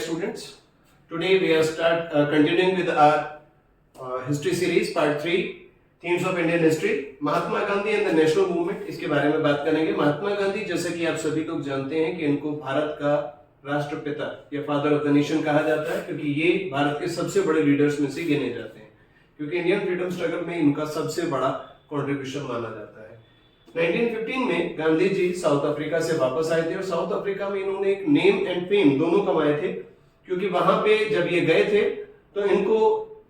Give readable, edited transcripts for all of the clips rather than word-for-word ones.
students. Today we are continuing with our history series part 3 themes of Indian history. Mahatma Gandhi and the national movement, इसके बारे में बात करेंगे. महात्मा गांधी, जैसा कि आप सभी लोग जानते हैं कि इनको भारत का राष्ट्रपिता या फादर ऑफ द नेशन कहा जाता है, क्योंकि ये भारत के सबसे बड़े लीडर्स में से गिने जाते हैं, क्योंकि इंडियन फ्रीडम स्ट्रगल में इनका सबसे बड़ा कंट्रीब्यूशन माना जाता है. 1915 में गांधी जी साउथ अफ्रीका से वापस आए थे और साउथ अफ्रीका में इन्होंने एक नेम एंड फेम दोनों कमाए थे, क्योंकि वहां पे जब ये गए थे तो इनको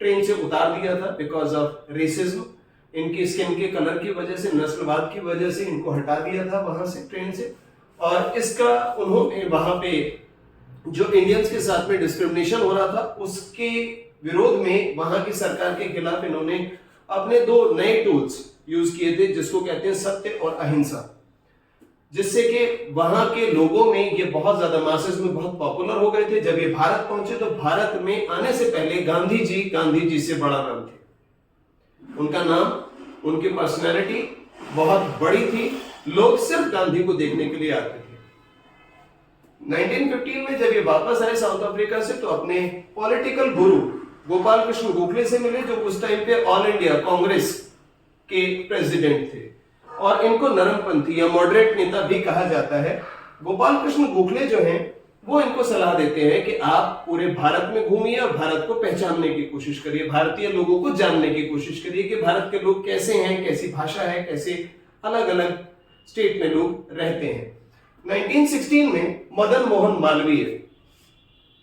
ट्रेन से उतार दिया था बिकॉज ऑफ रेसिज्म. इनकी स्किन के कलर की वजह से, नस्लवाद की वजह से इनको हटा दिया था वहां से, ट्रेन से. और इसका उन्होंने वहां पे जो इंडियंस के साथ में डिस्क्रिमिनेशन हो रहा था उसके विरोध में वहां की सरकार के खिलाफ इन्होंने अपने दो नए टूल्स यूज किए थे, जिसको कहते हैं सत्य और अहिंसा, जिससे कि वहां के लोगों में ये बहुत ज्यादा मासेस में बहुत पॉपुलर हो गए थे. जब ये भारत पहुंचे तो भारत में आने से पहले गांधी जी से बड़ा नाम थे. उनका नाम, उनकी पर्सनैलिटी बहुत बड़ी थी. लोग सिर्फ गांधी को देखने के लिए आते थे. 1915 में जब ये वापस आए साउथ अफ्रीका से तो अपने पॉलिटिकल गुरु गोपाल कृष्ण गोखले से मिले, जो उस टाइम पे ऑल इंडिया कांग्रेस के प्रेसिडेंट थे और इनको नरमपंथी या मॉडरेट नेता भी कहा जाता है. गोपाल कृष्ण गोखले जो हैं वो इनको सलाह देते हैं कि आप पूरे भारत में घूमिए और भारत को पहचानने की कोशिश करिए, भारतीय लोगों को जानने की कोशिश करिए कि भारत के लोग कैसे हैं, कैसी भाषा है, कैसे अलग अलग स्टेट में लोग रहते हैं. 1916 में मदन मोहन मालवीय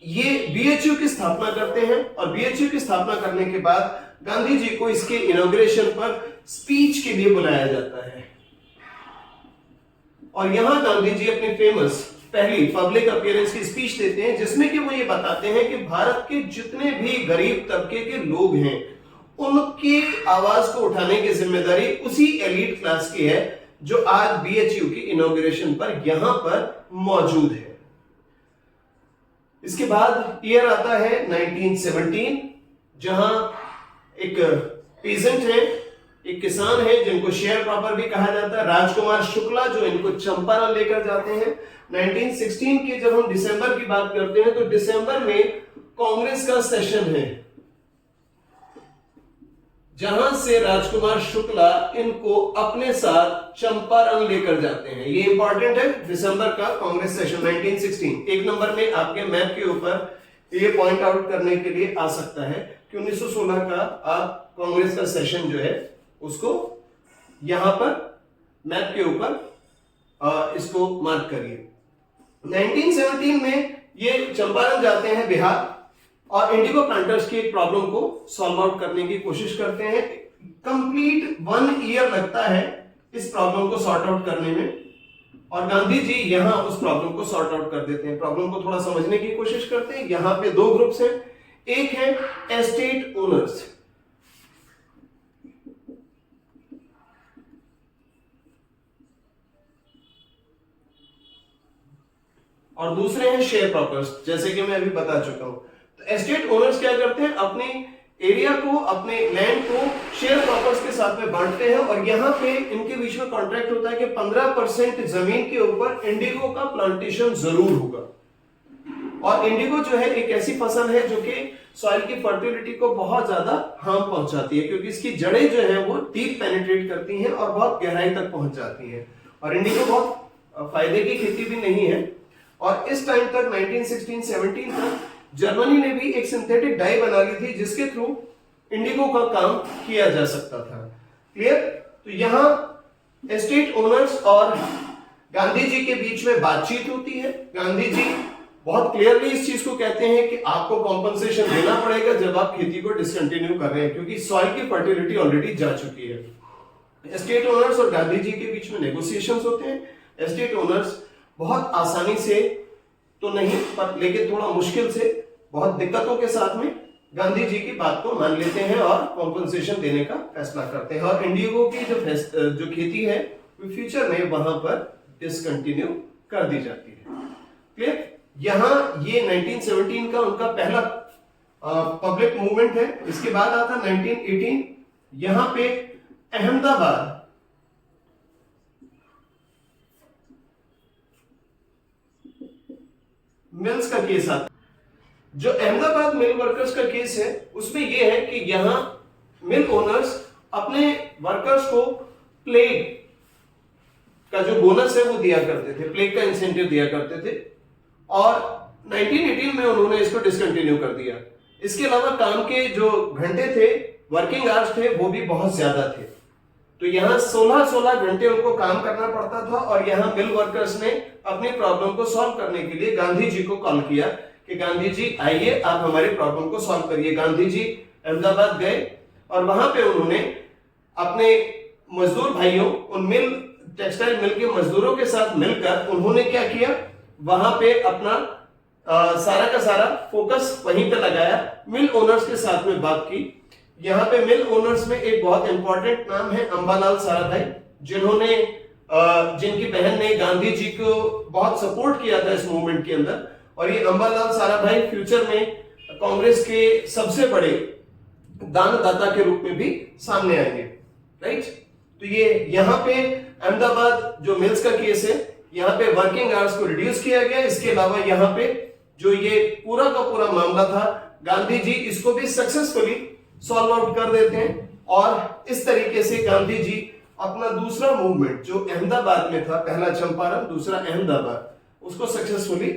ये बीएचयू की स्थापना करते हैं और बीएचयू की स्थापना करने के बाद गांधी जी को इसके इनॉग्रेशन पर स्पीच के लिए बुलाया जाता है और यहां गांधी जी अपनी फेमस पहली पब्लिक अपीयरेंस की स्पीच देते हैं, जिसमें कि वो ये बताते हैं कि भारत के जितने भी गरीब तबके के लोग हैं उनकी आवाज को उठाने की जिम्मेदारी उसी एलीट क्लास की है जो आज बीएचयू की इनॉग्रेशन पर यहां पर मौजूद है. इसके बाद ईयर आता है 1917, जहां एक पीजेंट है, एक किसान है जिनको शेयर प्रॉपर भी कहा जाता है, राजकुमार शुक्ला, जो इनको चंपारण लेकर जाते हैं. 1916 के जब हम दिसंबर की बात करते हैं तो दिसंबर में कांग्रेस का सेशन है, जहां से राजकुमार शुक्ला इनको अपने साथ चंपारण लेकर जाते हैं. ये इंपॉर्टेंट है, दिसंबर का कांग्रेस सेशन 1916. एक नंबर में आपके मैप के ऊपर ये पॉइंट आउट करने के लिए आ सकता है कि 1916 का आप कांग्रेस का सेशन जो है उसको यहां पर मैप के ऊपर इसको मार्क करिए. 1917 में ये चंपारण जाते हैं बिहार और इंडिगो प्लांटर्स की एक प्रॉब्लम को सॉल्व आउट करने की कोशिश करते हैं. कंप्लीट 1 ईयर लगता है इस प्रॉब्लम को सॉर्ट आउट करने में और गांधी जी यहां उस प्रॉब्लम को सॉर्ट आउट कर देते हैं. प्रॉब्लम को थोड़ा समझने की कोशिश करते हैं. यहां पे दो ग्रुप्स हैं. एक है एस्टेट ओनर्स, और दूसरे हैं शेयर प्रॉपर्स, जैसे कि मैं अभी बता चुका हूं. तो एस्टेट ओनर्स क्या करते हैं, अपने एरिया को, अपने लैंड को शेयर प्रॉपर्स के साथ में बांटते हैं और यहां पे इनके बीच में कॉन्ट्रैक्ट होता है कि 15% जमीन के ऊपर इंडिगो का प्लांटेशन जरूर होगा. और इंडिगो जो है एक ऐसी फसल है जो कि सॉइल की फर्टिलिटी को बहुत ज्यादा हार्म पहुंचाती है, क्योंकि इसकी जड़ें जो है वो डीप पेनिट्रेट करती हैं और बहुत गहराई तक पहुंच जाती हैं. और इंडिगो बहुत फायदे की खेती भी नहीं है. और इस टाइम तक 1916-17 तक जर्मनी ने भी एक सिंथेटिक डाई बना ली थी जिसके थ्रू इंडिगो का काम किया जा सकता था. क्लियर? तो यहां एस्टेट ओनर्स और गांधी जी के बीच में बातचीत होती है. गांधी जी बहुत क्लियरली इस चीज को कहते हैं कि आपको कॉम्पनसेशन देना पड़ेगा जब आप खेती को डिसकंटिन्यू कर रहे हैं, क्योंकि सॉइल की फर्टिलिटी ऑलरेडी जा चुकी है. एस्टेट ओनर्स और गांधी जी के बीच में नेगोशिएशंस होते हैं. एस्टेट ओनर्स बहुत आसानी से तो नहीं, पर लेकिन थोड़ा मुश्किल से, बहुत दिक्कतों के साथ में गांधी जी की बात को मान लेते हैं और कॉम्पनसेशन देने का फैसला करते हैं. और इंडिगो की जो खेती है वो फ्यूचर में वहां पर डिसकंटिन्यू कर दी जाती है. क्लियर? यहां ये 1917 का उनका पहला पब्लिक मूवमेंट है. इसके बाद आता 1918. यहां पे अहमदाबाद मिल्स का केस आता. जो अहमदाबाद मिल वर्कर्स का केस है उसमें यह है कि यहां मिल ओनर्स अपने वर्कर्स को प्लेग का जो बोनस है वो दिया करते थे, प्लेग का इंसेंटिव दिया करते थे, और 1918 में उन्होंने इसको डिसकंटिन्यू कर दिया। इसके अलावा काम के जो घंटे थे, वर्किंग आवर्स थे, वो भी बहुत ज्यादा थे। तो यहाँ 16-16 घंटे उनको काम करना पड़ता था, और यहाँ मिल वर्कर्स ने अपनी प्रॉब्लम को सॉल्व करने के लिए गांधी जी को कॉल किया कि गांधी जी आइए, आप हमारी प्रॉब्लम को सॉल्व करिए। गांधी जी अहमदाबाद गए और वहां पे उन्होंने अपने मजदूर भाइयों, उन मिल टेक्सटाइल मिल के मजदूरों के साथ मिलकर उन्होंने क्या किया, वहां पे अपना सारा का सारा फोकस वहीं पे लगाया, मिल ओनर्स के साथ में बात की। यहाँ पे मिल ओनर्स में एक बहुत इंपॉर्टेंट नाम है अंबालाल साराभाई, जिन्होंने जिनकी बहन ने गांधी जी को बहुत सपोर्ट किया था इस मूवमेंट के अंदर, और ये अंबालाल साराभाई फ्यूचर में कांग्रेस के सबसे बड़े दानदाता के रूप में भी सामने आएंगे, राइट। तो ये यहाँ पे अहमदाबाद जो मिल्स का केस है, यहाँ पे वर्किंग आवर्स को रिड्यूस किया गया। इसके अलावा यहाँ पे जो ये पूरा का पूरा मामला था, गांधी जी इसको भी सक्सेसफुली सॉल्व आउट कर देते हैं, और इस तरीके से गांधी जी अपना दूसरा मूवमेंट जो अहमदाबाद में था, पहला चंपारण, दूसरा अहमदाबाद, उसको सक्सेसफुली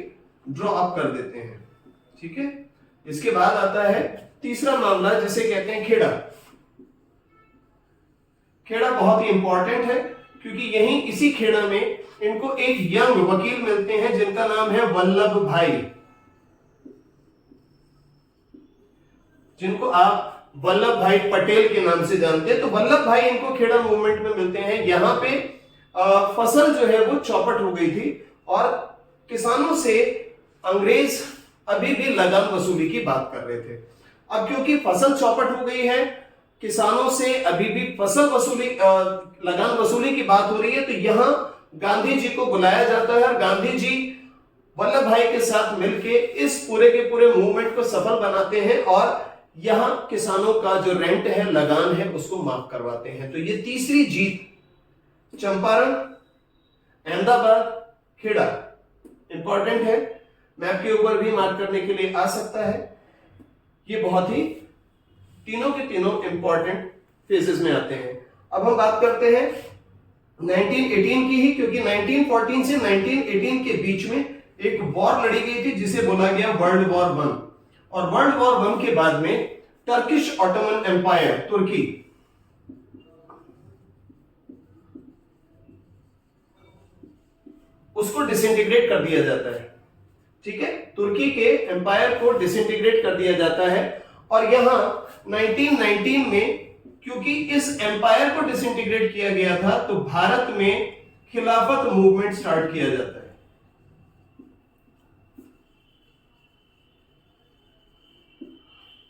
ड्रॉ अप कर देते हैं, ठीक है। इसके बाद आता है तीसरा मामला जिसे कहते हैं खेड़ा। खेड़ा बहुत ही इंपॉर्टेंट है क्योंकि यहीं इसी खेड़ा में इनको एक यंग वकील मिलते हैं जिनका नाम है वल्लभ भाई, जिनको आप वल्लभ भाई पटेल के नाम से जानते हैं। तो वल्लभ भाई इनको खेड़ा मूवमेंट में मिलते हैं। यहां पे फसल जो है वो चौपट हो गई थी और किसानों से अंग्रेज अभी भी लगान वसूली की बात कर रहे थे। अब क्योंकि फसल चौपट हो गई है, किसानों से अभी भी फसल वसूली लगान वसूली की बात हो रही है, तो यहां गांधी जी को बुलाया जाता है और गांधी जी वल्लभ भाई के साथ मिलके इस पूरे के पूरे मूवमेंट को सफल बनाते हैं और यहां किसानों का जो रेंट है, लगान है, उसको माफ करवाते हैं। तो ये तीसरी जीत चंपारण, अहमदाबाद, खेड़ा इंपॉर्टेंट है, मैप के ऊपर भी मार्क करने के लिए आ सकता है। ये बहुत ही तीनों के तीनों इंपॉर्टेंट फेजेस में आते हैं। अब हम बात करते हैं 1918 की ही, क्योंकि 1914 से 1918 के बीच में एक वॉर लड़ी गई थी जिसे बोला गया वर्ल्ड वॉर 1, और वर्ल्ड वॉर 1 के बाद में टर्किश ऑटोमन एम्पायर, तुर्की, उसको डिसइंटीग्रेट कर दिया जाता है, ठीक है। तुर्की के एम्पायर को डिसइंटीग्रेट कर दिया जाता है और यहां 1919 में क्योंकि इस एम्पायर को डिसइंटीग्रेट किया गया था तो भारत में खिलाफत मूवमेंट स्टार्ट किया जाता है।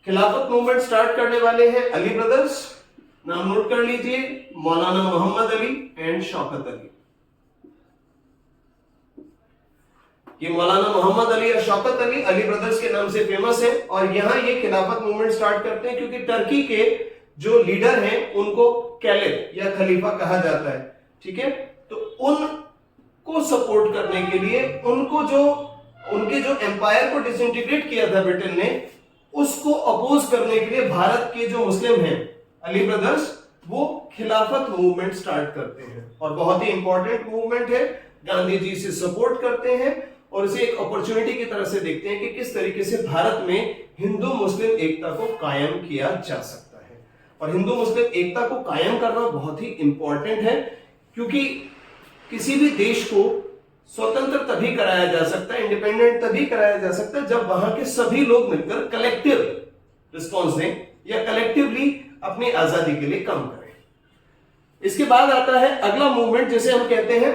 खिलाफत मूवमेंट स्टार्ट करने वाले हैं अली ब्रदर्स, नाम नोट कर लीजिए, मौलाना मोहम्मद अली एंड शौकत अली। ये मौलाना मोहम्मद अली और शौकत अली अली ब्रदर्स के नाम से फेमस है और यहां ये खिलाफत मूवमेंट स्टार्ट करते हैं क्योंकि टर्की के जो लीडर हैं उनको कैलिफ या खलीफा कहा जाता है, ठीक है। तो उनको सपोर्ट करने के लिए, उनके जो एम्पायर को डिसइंटीग्रेट किया था ब्रिटेन ने, उसको अपोज करने के लिए भारत के जो मुस्लिम हैं अली ब्रदर्स, वो खिलाफत मूवमेंट स्टार्ट करते हैं और बहुत ही इंपॉर्टेंट मूवमेंट है। गांधी जी से सपोर्ट करते हैं और इसे एक अपॉर्चुनिटी की तरह से देखते हैं कि किस तरीके से भारत में हिंदू मुस्लिम एकता को कायम किया जा सकता है। और हिंदू मुस्लिम एकता को कायम करना बहुत ही इंपॉर्टेंट है क्योंकि किसी भी देश को स्वतंत्र तभी कराया जा सकता है, इंडिपेंडेंट तभी कराया जा सकता है जब वहां के सभी लोग मिलकर कलेक्टिव रिस्पॉन्स दें या कलेक्टिवली अपनी आजादी के लिए काम करें। इसके बाद आता है अगला मूवमेंट जिसे हम कहते हैं,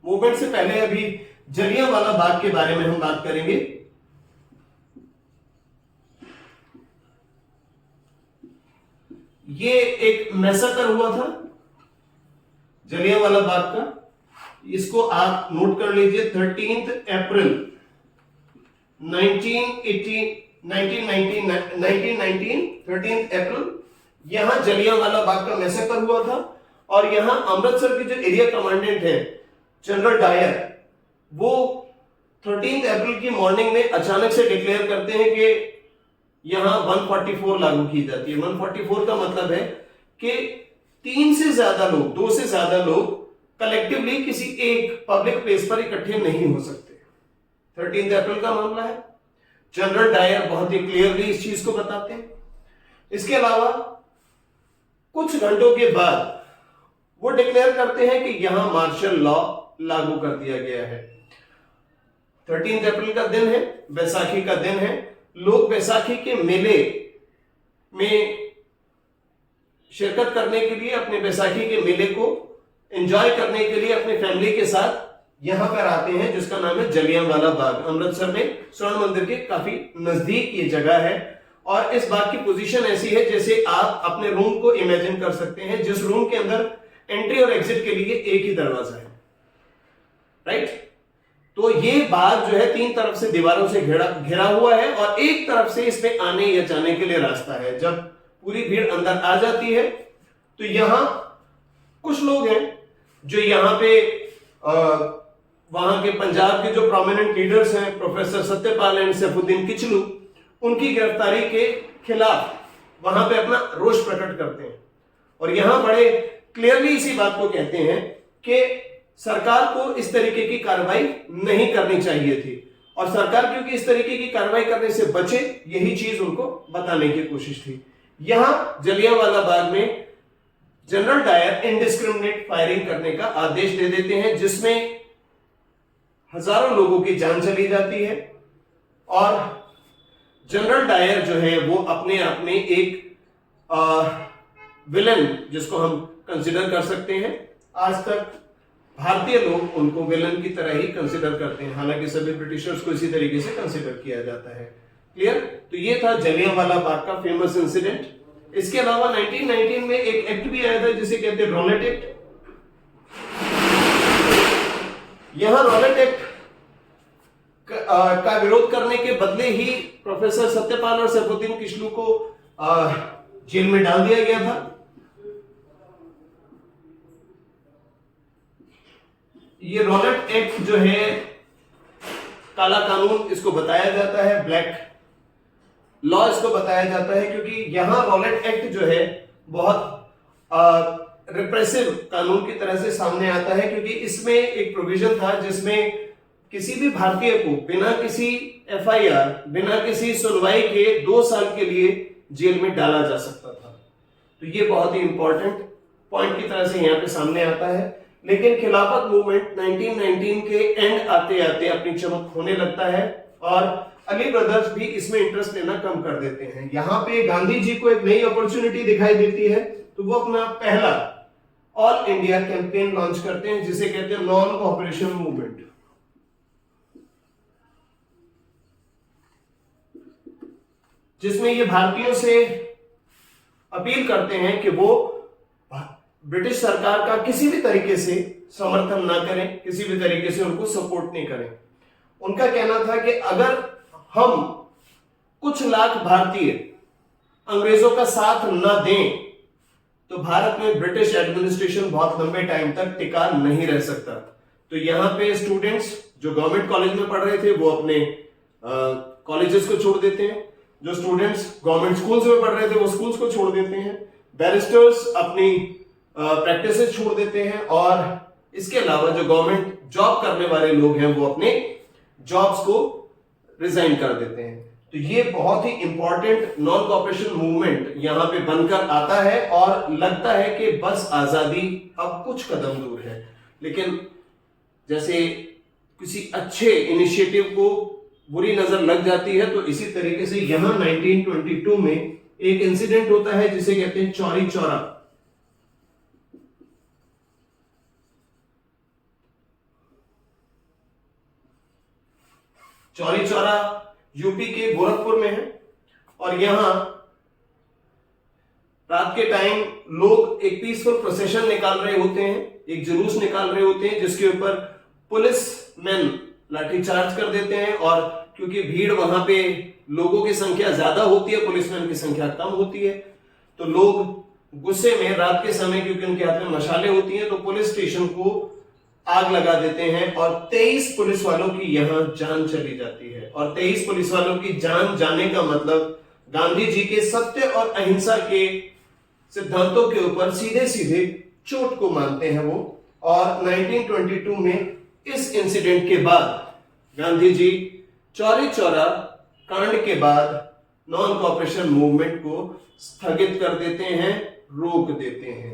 मूवमेंट से पहले अभी जलियांवाला बाग के बारे में हम बात करेंगे। ये एक मैसेकर हुआ था जलियांवाला बाग का, इसको आप नोट कर लीजिए, 13 अप्रैल 1919 13 अप्रैल यहां जलियांवाला बाग का मैसेकर हुआ था और यहां अमृतसर के जो एरिया कमांडेंट है जनरल डायर, वो 13 अप्रैल की मॉर्निंग में अचानक से डिक्लेयर करते हैं कि यहां 144 लागू की जाती है। 144 का मतलब है कि 2 से ज्यादा लोग कलेक्टिवली किसी एक पब्लिक प्लेस पर इकट्ठे नहीं हो सकते। 13 अप्रैल का मामला है। जनरल डायर बहुत ही क्लियरली इस चीज को बताते हैं। इसके अलावा कुछ घंटों के बाद वो डिक्लेयर करते हैं कि यहां मार्शल लॉ लागू कर दिया गया है। 13 अप्रैल का दिन है, बैसाखी का दिन है। लोग बैसाखी के मेले में शिरकत करने के लिए, अपने बैसाखी के मेले को एंजॉय करने के लिए अपने फैमिली के साथ यहां पर आते हैं, जिसका नाम है जलियांवाला बाग। अमृतसर में स्वर्ण मंदिर के काफी नजदीक ये जगह है और इस बाग की पोजीशन ऐसी है जैसे आप अपने रूम को इमेजिन कर सकते हैं, जिस रूम के अंदर एंट्री और एग्जिट के लिए एक ही दरवाजा है, राइट। तो ये बाग जो है 3 तरफ से दीवारों से घिरा हुआ है और एक तरफ से इसमें आने या जाने के लिए रास्ता है। जब पूरी भीड़ अंदर आ जाती है तो यहां कुछ लोग हैं जो यहां पे वहां के पंजाब के जो प्रोमिनेंट लीडर्स हैं, प्रोफेसर सत्यपाल एंड सैफुद्दीन किचलू, उनकी गिरफ्तारी के खिलाफ वहां पे अपना रोष प्रकट करते हैं और यहां बड़े क्लियरली इसी बात को कहते हैं कि सरकार को इस तरीके की कार्रवाई नहीं करनी चाहिए थी और सरकार क्योंकि इस तरीके की कार्रवाई करने से बचे, यही चीज उनको बताने की कोशिश थी। यहां जलियांवाला बाग में जनरल डायर इंडिस्क्रिमिनेट फायरिंग करने का आदेश दे देते हैं, जिसमें हजारों लोगों की जान चली जाती है और जनरल डायर जो है वो अपने आप में एक विलन, जिसको हम कंसिडर कर सकते हैं। आज तक भारतीय लोग उनको विलन की तरह ही कंसिडर करते हैं, हालांकि सभी ब्रिटिशर्स को इसी तरीके से कंसिडर किया जाता है। क्लियर? तो ये था जलियांवाला बाग का फेमस इंसिडेंट। इसके अलावा 1919 में एक एक्ट भी आया था जिसे कहते हैं रॉलेट एक्ट। यहां रॉलेट एक्ट का विरोध करने के बदले ही प्रोफेसर सत्यपाल और सैफुद्दीन किचलू को जेल में डाल दिया गया था। ये रॉलेट एक्ट जो है काला कानून इसको बताया जाता है, ब्लैक लॉ इसको बताया जाता है, क्योंकि यहां रॉलेट एक्ट जो है बहुत रिप्रेसिव कानून की तरह से सामने आता है, क्योंकि इसमें एक प्रोविजन था जिसमें किसी भी भारतीय को बिना किसी एफआईआर, बिना किसी सुनवाई के 2 साल के लिए जेल में डाला जा सकता था। तो ये बहुत ही इंपॉर्टेंट पॉइंट की तरह से यहां पे सामने आता है। लेकिन खिलाफत मूवमेंट 1919 के एंड आते आते अपनी चमक खोने लगता है और अली ब्रदर्स भी इसमें इंटरेस्ट लेना कम कर देते हैं। यहां पे गांधी जी को एक नई अपॉर्चुनिटी दिखाई देती है, तो वो अपना पहला ऑल इंडिया कैंपेन लॉन्च करते हैं जिसे कहते हैं नॉन कोऑपरेशन मूवमेंट। जिसमें ये भारतीयों से अपील करते हैं कि वो ब्रिटिश सरकार का किसी भी तरीके से समर्थन ना करें, किसी भी तरीके से उनको सपोर्ट नहीं करें। उनका कहना था कि अगर हम कुछ लाख भारतीय अंग्रेजों का साथ ना दें तो भारत में ब्रिटिश एडमिनिस्ट्रेशन बहुत लंबे टाइम तक टिका नहीं रह सकता। तो यहां पे स्टूडेंट्स जो गवर्नमेंट कॉलेज में पढ़ रहे थे वो अपने कॉलेजेस को छोड़ देते हैं, जो स्टूडेंट्स गवर्नमेंट स्कूल्स में पढ़ रहे थे वो स्कूल्स को छोड़ देते हैं, बैरिस्टर्स अपनी प्रैक्टिसेस छोड़ देते हैं और इसके अलावा जो गवर्नमेंट जॉब करने वाले लोग हैं वो अपने जॉब्स को रिजाइन कर देते हैं। तो ये बहुत ही इंपॉर्टेंट नॉन कोऑपरेशन मूवमेंट यहां पे बनकर आता है और लगता है कि बस आजादी अब कुछ कदम दूर है। लेकिन जैसे किसी अच्छे इनिशिएटिव को बुरी नजर लग जाती है, तो इसी तरीके से यहां 1922 में एक इंसिडेंट होता है जिसे कहते हैं चौरी चौरा। चौरी चौरा यूपी के गोरखपुर में है और यहां रात के टाइम लोग एक पीसफुल प्रोसेशन निकाल रहे होते हैं, एक जुलूस निकाल रहे होते हैं जिसके ऊपर पुलिस मैन लाठीचार्ज कर देते हैं और क्योंकि भीड़ वहां पे लोगों की संख्या ज्यादा होती है, पुलिसमैन की संख्या कम होती है, तो लोग गुस्से में रात के समय क्योंकि उनके हाथ में मशालें होती हैं तो पुलिस स्टेशन को आग लगा देते हैं और 23 पुलिस वालों की यहां जान चली जाती है। और 23 पुलिस वालों की जान जाने का मतलब गांधी जी के सत्य और अहिंसा के सिद्धांतों के ऊपर सीधे सीधे चोट को मानते हैं वो। और 1922 में इस इंसिडेंट के बाद गांधी जी चौरी चौरा कांड के बाद नॉन कॉपरेशन मूवमेंट को स्थगित कर देते हैं, रोक देते हैं।